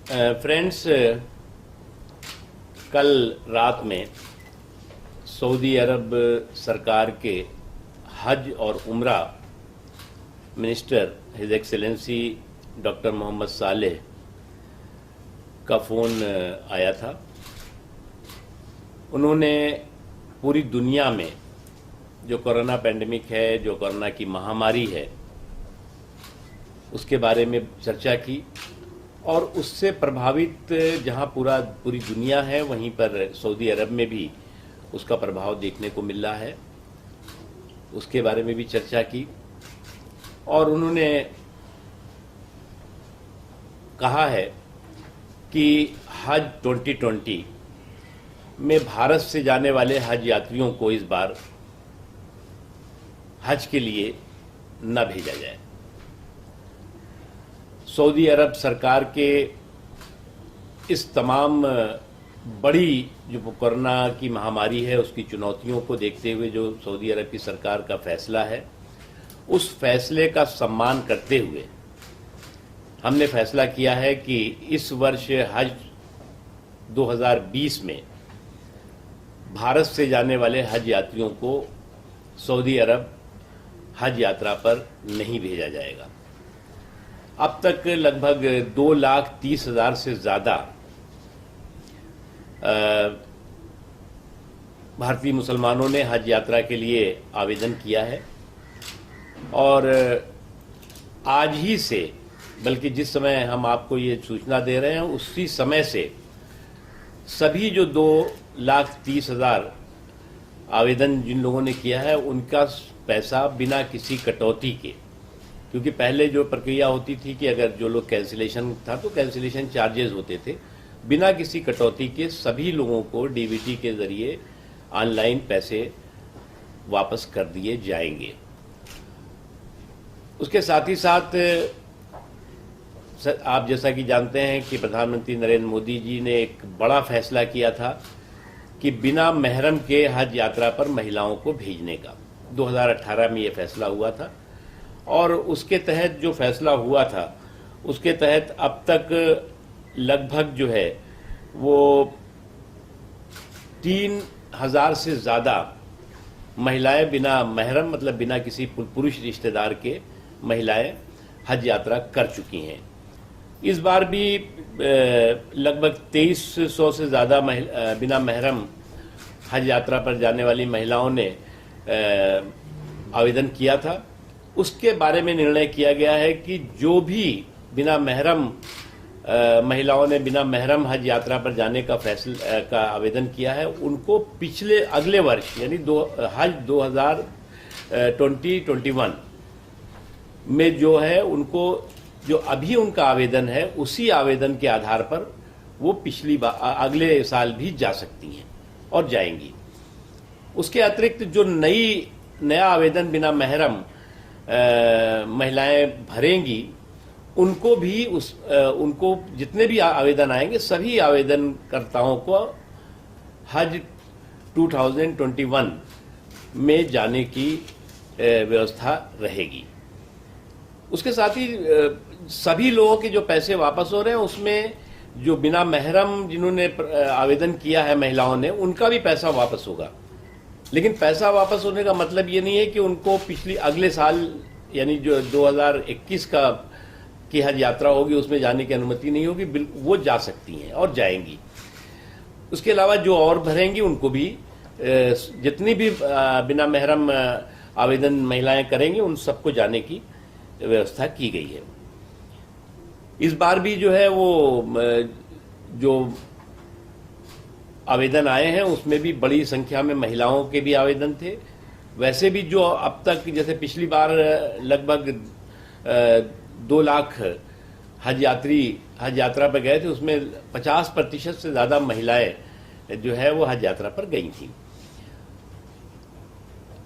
Friends, कल रात में सऊदी अरब सरकार के हज और उम्रा minister his excellency doctor Mohammad Saleh का फ़ोन आया था। उन्होंने पूरी दुनिया में जो कोरोना पैंडेमिक है, जो कोरोना की महामारी है, उसके बारे में चर्चा की और उससे प्रभावित जहां पूरी दुनिया है, वहीं पर सऊदी अरब में भी उसका प्रभाव देखने को मिल रहा है, उसके बारे में भी चर्चा की। और उन्होंने कहा है कि हज 2020 में भारत से जाने वाले हज यात्रियों को इस बार हज के लिए न भेजा जाए। सऊदी अरब सरकार के इस तमाम बड़ी जो कोरोना की महामारी है, उसकी चुनौतियों को देखते हुए जो सऊदी अरब की सरकार का फैसला है, उस फैसले का सम्मान करते हुए हमने फैसला किया है कि इस वर्ष हज 2020 में भारत से जाने वाले हज यात्रियों को सऊदी अरब हज यात्रा पर नहीं भेजा जाएगा। अब तक लगभग 2,30,000 से ज़्यादा भारतीय मुसलमानों ने हज यात्रा के लिए आवेदन किया है और आज ही से, बल्कि जिस समय हम आपको ये सूचना दे रहे हैं उसी समय से सभी जो 2,30,000 आवेदन जिन लोगों ने किया है, उनका पैसा बिना किसी कटौती के, क्योंकि पहले जो प्रक्रिया होती थी कि अगर जो लोग कैंसिलेशन था तो कैंसिलेशन चार्जेस होते थे, बिना किसी कटौती के सभी लोगों को डीबीटी के जरिए ऑनलाइन पैसे वापस कर दिए जाएंगे। उसके साथ ही साथ आप जैसा कि जानते हैं कि प्रधानमंत्री नरेंद्र मोदी जी ने एक बड़ा फैसला किया था कि बिना महरम के हज यात्रा पर महिलाओं को भेजने का 2018 में ये फैसला हुआ था। और उसके तहत जो फैसला हुआ था, उसके तहत अब तक लगभग जो है वो 3,000 से ज़्यादा महिलाएं बिना महरम, मतलब बिना किसी पुरुष रिश्तेदार के महिलाएं हज यात्रा कर चुकी हैं। इस बार भी लगभग 2,300 से ज़्यादा बिना महरम हज यात्रा पर जाने वाली महिलाओं ने आवेदन किया था। उसके बारे में निर्णय किया गया है कि जो भी बिना महरम महिलाओं ने बिना महरम हज यात्रा पर जाने का आवेदन किया है, उनको अगले वर्ष यानी हज 2021 में जो है, उनको जो अभी उनका आवेदन है, उसी आवेदन के आधार पर वो अगले साल भी जा सकती हैं और जाएंगी। उसके अतिरिक्त जो नया आवेदन बिना महरम महिलाएं भरेंगी, उनको भी उनको जितने भी आवेदन आएंगे, सभी आवेदनकर्ताओं को हज 2021 में जाने की व्यवस्था रहेगी। उसके साथ ही सभी लोगों के जो पैसे वापस हो रहे हैं, उसमें जो बिना महरम जिन्होंने आवेदन किया है महिलाओं ने, उनका भी पैसा वापस होगा। लेकिन पैसा वापस होने का मतलब ये नहीं है कि उनको अगले साल यानी जो 2021 की हज यात्रा होगी उसमें जाने की अनुमति नहीं होगी, वो जा सकती हैं और जाएंगी। उसके अलावा जो और भरेंगी, उनको भी जितनी भी बिना महरम आवेदन महिलाएं करेंगी, उन सबको जाने की व्यवस्था की गई है। इस बार भी जो है वो जो आवेदन आए हैं, उसमें भी बड़ी संख्या में महिलाओं के भी आवेदन थे। वैसे भी जो अब तक, जैसे पिछली बार लगभग 2 लाख हज यात्रा पर गए थे, उसमें 50% से ज़्यादा महिलाएं जो है वो हज यात्रा पर गई थी,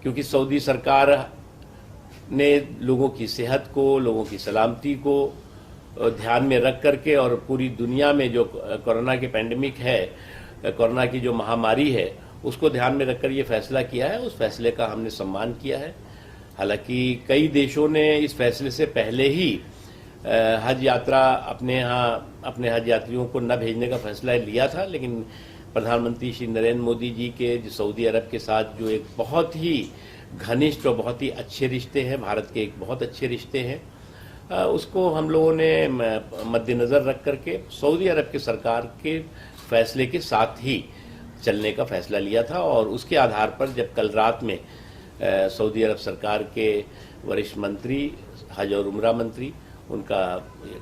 क्योंकि सऊदी सरकार ने लोगों की सेहत को, लोगों की सलामती को ध्यान में रख करके और पूरी दुनिया में जो कोरोना की पैंडेमिक है, कोरोना की जो महामारी है, उसको ध्यान में रखकर ये फैसला किया है। उस फैसले का हमने सम्मान किया है। हालांकि कई देशों ने इस फैसले से पहले ही हज यात्रा अपने यहाँ अपने हज यात्रियों को न भेजने का फैसला लिया था, लेकिन प्रधानमंत्री श्री नरेंद्र मोदी जी के जो सऊदी अरब के साथ जो एक बहुत ही घनिष्ठ और बहुत ही अच्छे रिश्ते हैं, भारत के एक बहुत अच्छे रिश्ते हैं, उसको हम लोगों ने मद्देनज़र रख करके सऊदी अरब की सरकार के फैसले के साथ ही चलने का फैसला लिया था। और उसके आधार पर जब कल रात में सऊदी अरब सरकार के वरिष्ठ मंत्री, हज और उम्रा मंत्री, उनका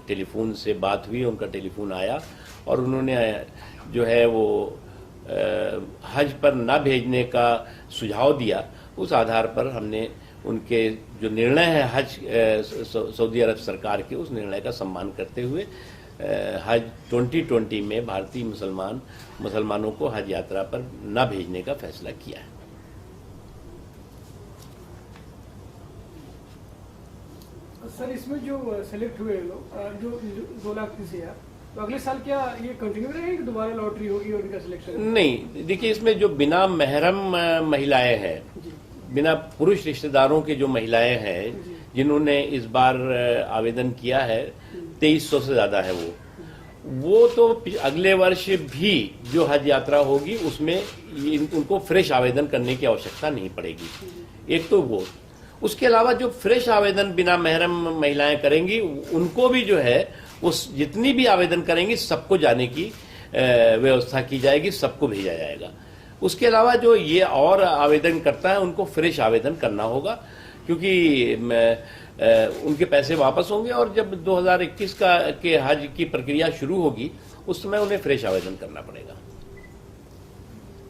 टेलीफोन से बात हुई, उनका टेलीफोन आया और उन्होंने जो है वो हज पर ना भेजने का सुझाव दिया। उस आधार पर हमने उनके जो निर्णय है हज सऊदी अरब सरकार के, उस निर्णय का सम्मान करते हुए हज 2020 में भारतीय मुसलमानों को हज यात्रा पर ना भेजने का फैसला किया है। सर, इसमें जो सेलेक्ट हुए लोग जो 2 लाख 30,000, तो अगले साल क्या ये कंटिन्यू रहेंगे कि दोबारा लॉटरी होगी और इनका सिलेक्शन? नहीं, देखिए इसमें जो बिना महरम महिलाएं हैं, बिना पुरुष रिश्तेदारों के जो महिलाएं हैं जिन्होंने इस बार आवेदन किया है, 2300 से ज्यादा है वो तो अगले वर्ष भी जो हज यात्रा होगी उसमें उनको फ्रेश आवेदन करने की आवश्यकता नहीं पड़ेगी। एक तो वो, उसके अलावा जो फ्रेश आवेदन बिना महरम महिलाएं करेंगी उनको भी जो है उस जितनी भी आवेदन करेंगी सबको जाने की व्यवस्था की जाएगी, सबको भेजा जाएगा। उसके अलावा जो ये और आवेदन करता है उनको फ्रेश आवेदन करना होगा, क्योंकि उनके पैसे वापस होंगे और जब 2021 के हज की प्रक्रिया शुरू होगी उस समय उन्हें फ्रेश आवेदन करना पड़ेगा।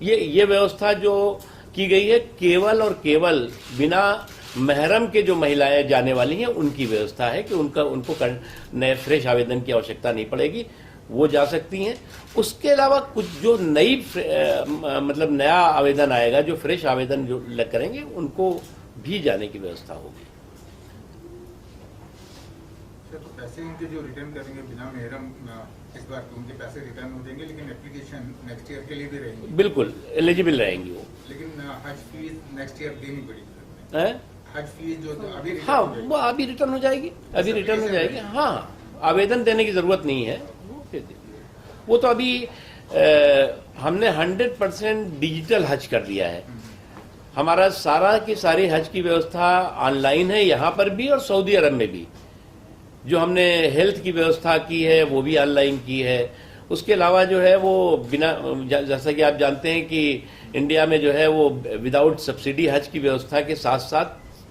ये व्यवस्था जो की गई है केवल और केवल बिना महरम के जो महिलाएं जाने वाली हैं उनकी व्यवस्था है कि उनको नए फ्रेश आवेदन की आवश्यकता नहीं पड़ेगी, वो जा सकती हैं। उसके अलावा कुछ जो मतलब नया आवेदन आएगा, जो फ्रेश आवेदन जो करेंगे उनको भी जाने की व्यवस्था होगी। तो पैसे उनके जो रिटर्न करेंगे बिना महरम, इस बार तो उनके पैसे रिटर्न हो जाएंगे, लेकिन एप्लीकेशन नेक्स्ट ईयर के लिए भी रहेंगी? बिल्कुल एलिजिबल रहेंगी वो, लेकिन हज फीस नेक्स्ट ईयर देनी पड़ेगी। हज फीस जो अभी हाँ वो अभी रिटर्न हो जाएगी, अभी रिटर्न हो जाएगी। हाँ, आवेदन देने की जरूरत नहीं है, वो तो अभी हमने 100% डिजिटल हज कर दिया है। हमारा सारा की सारी हज की व्यवस्था ऑनलाइन है, यहाँ पर भी और सऊदी अरब में भी। जो हमने हेल्थ की व्यवस्था की है वो भी ऑनलाइन की है। उसके अलावा जो है वो बिना, जैसा कि आप जानते हैं कि इंडिया में जो है वो विदाउट सब्सिडी हज की व्यवस्था के साथ साथ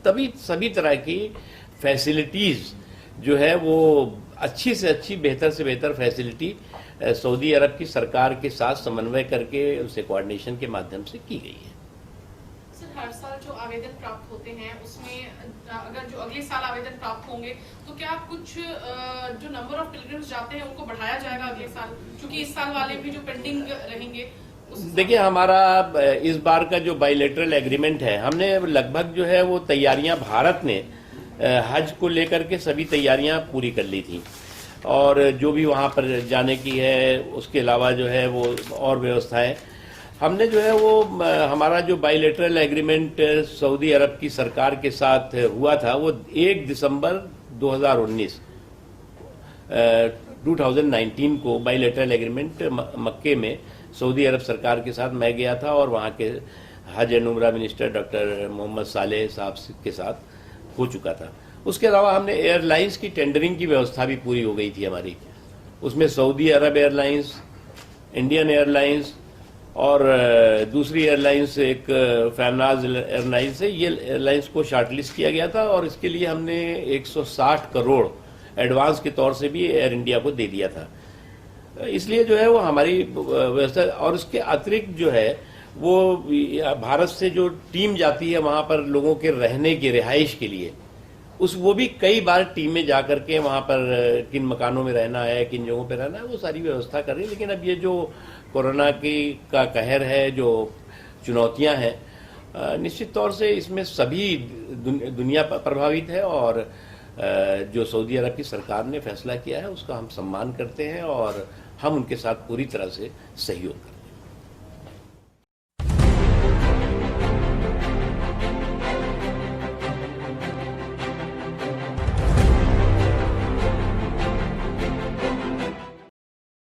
तभी सभी तरह की फैसिलिटीज जो है वो अच्छी से अच्छी, बेहतर से बेहतर फैसिलिटी सऊदी अरब की सरकार के साथ समन्वय करके उसे कोऑर्डिनेशन के माध्यम से की गई है। सर, हर साल जो आवेदन प्राप्त होते हैं उसमें अगर जो अगले साल आवेदन प्राप्त होंगे तो क्या कुछ जो नंबर ऑफ पिलग्रिम्स जाते हैं उनको बढ़ाया जाएगा अगले साल, क्योंकि इस साल वाले भी जो पेंडिंग रहेंगे? देखिए, हमारा इस बार का जो बायलैटरल एग्रीमेंट है, हमने लगभग जो है वो तैयारियां, भारत ने हज को लेकर के सभी तैयारियां पूरी कर ली थी और जो भी वहां पर जाने की है, उसके अलावा जो है वो और व्यवस्थाएं हमने जो है वो हमारा जो बायलैटरल एग्रीमेंट सऊदी अरब की सरकार के साथ हुआ था वो 1 दिसंबर 2019 को बायलैटरल एग्रीमेंट मक्के में सऊदी अरब सरकार के साथ मैं गया था और वहाँ के हज एंड उम्रा मिनिस्टर डॉक्टर मोहम्मद सालेह साहब के साथ हो चुका था। उसके अलावा हमने एयरलाइंस की टेंडरिंग की व्यवस्था भी पूरी हो गई थी हमारी। उसमें सऊदी अरब एयरलाइंस, इंडियन एयरलाइंस और दूसरी एयरलाइंस एक फैमनाज एयरलाइंस है, ये एयरलाइंस को शॉर्टलिस्ट किया गया था और इसके लिए हमने 160 करोड़ एडवांस के तौर से भी एयर इंडिया को दे दिया था। इसलिए जो है वो हमारी व्यवस्था, और उसके अतिरिक्त जो है वो भारत से जो टीम जाती है वहाँ पर लोगों के रहने की, रिहाइश के लिए, वो भी कई बार टीमें जा करके वहाँ पर किन मकानों में रहना है, किन जगहों पे रहना है, वो सारी व्यवस्था कर रही है। लेकिन अब ये जो कोरोना का कहर है, जो चुनौतियां हैं, निश्चित तौर से इसमें सभी दुनिया प्रभावित है और जो सऊदी अरब की सरकार ने फैसला किया है उसका हम सम्मान करते हैं और हम उनके साथ पूरी तरह से सहयोग करते हैं।